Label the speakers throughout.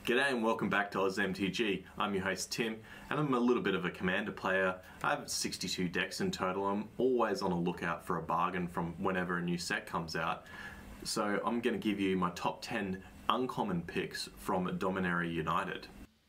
Speaker 1: G'day and welcome back to OzMTG. I'm your host Tim and I'm a little bit of a Commander player. I have 62 decks in total. I'm always on a lookout for a bargain from whenever a new set comes out. So I'm going to give you my top 10 uncommon picks from Dominaria United.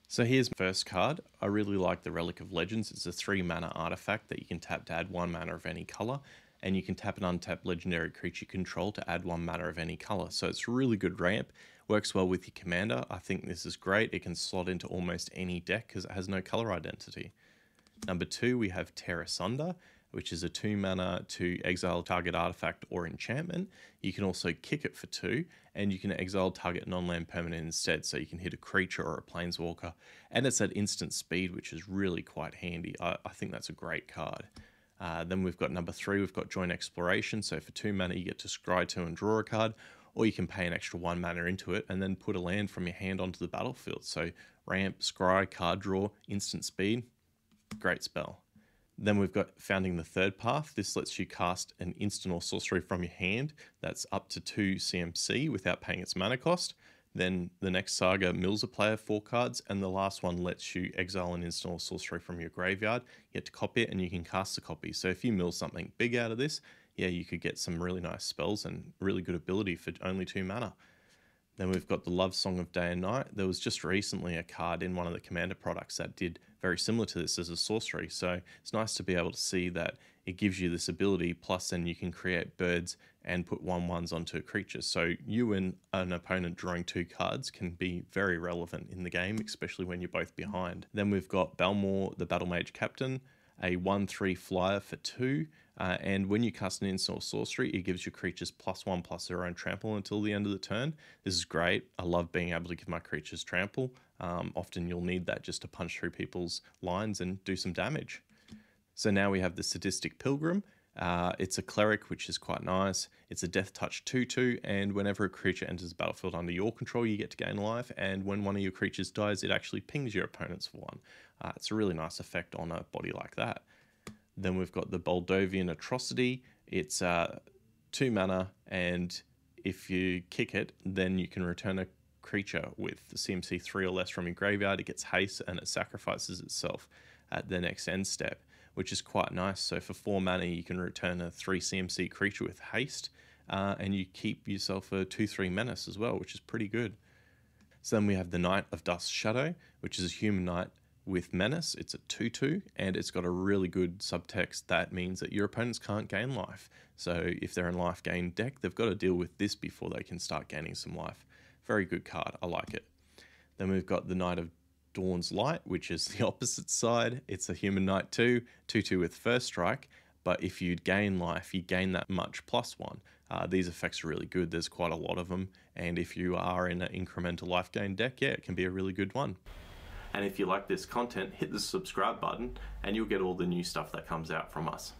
Speaker 2: So here's my first card. I really like the Relic of Legends. It's a 3-mana artifact that you can tap to add 1 mana of any color, and you can tap an untapped legendary creature you control to add 1 mana of any color. So it's a really good ramp. Works well with your commander. I think this is great. It can slot into almost any deck because it has no color identity. Number 2, we have Tear Asunder, which is a 2 mana to exile target artifact or enchantment. You can also kick it for 2, and you can exile target non-land permanent instead, so you can hit a creature or a planeswalker. And it's at instant speed, which is really quite handy. I think that's a great card. Then we've got number 3, we've got Joint Exploration. So for 2 mana, you get to scry 2 and draw a card, or you can pay an extra 1 mana into it and then put a land from your hand onto the battlefield. So ramp, scry, card draw, instant speed, great spell. Then we've got Founding the Third Path. This lets you cast an instant or sorcery from your hand that's up to 2 CMC without paying its mana cost. Then the next saga mills a player 4 cards, and the last one lets you exile an instant or sorcery from your graveyard. You get to copy it and you can cast a copy. So if you mill something big out of this, yeah, you could get some really nice spells and really good ability for only 2 mana. Then we've got the Love Song of Day and Night. There was just recently a card in one of the Commander products that did very similar to this as a sorcery. So it's nice to be able to see that it gives you this ability, plus then you can create birds and put 1/1s onto a creature. So you and an opponent drawing 2 cards can be very relevant in the game, especially when you're both behind. Then we've got Balmor, the Battle Mage Captain, a 1/3 flyer for 2, and when you cast an instant or sorcery, it gives your creatures +1/+0 and trample until the end of the turn. This is great. I love being able to give my creatures trample. Often you'll need that just to punch through people's lines and do some damage. So now we have the Sadistic Pilgrim. It's a cleric, which is quite nice. It's a Death Touch 2/2, and whenever a creature enters the battlefield under your control, you get to gain life, and when one of your creatures dies, it actually pings your opponents for 1. It's a really nice effect on a body like that. Then we've got the Boldovian Atrocity. It's 2 mana, and if you kick it, then you can return a creature with the CMC 3 or less from your graveyard. It gets haste and it sacrifices itself at the next end step, which is quite nice. So for 4 mana, you can return a 3 CMC creature with haste, and you keep yourself a 2/3 menace as well, which is pretty good. So then we have the Knight of Dust Shadow, which is a human knight with menace. It's a 2/2, and it's got a really good subtext that means that your opponents can't gain life. So if they're in life gain deck, they've got to deal with this before they can start gaining some life. Very good card. I like it. Then we've got the Knight of Dawn's Light, which is the opposite side. It's a human knight too, 2/2 with first strike, but if you gain life, you gain that much +1. These effects are really good. There's quite a lot of them, and if you are in an incremental life gain deck, yeah, it can be a really good one.
Speaker 1: And if you like this content, hit the subscribe button and you'll get all the new stuff that comes out from us.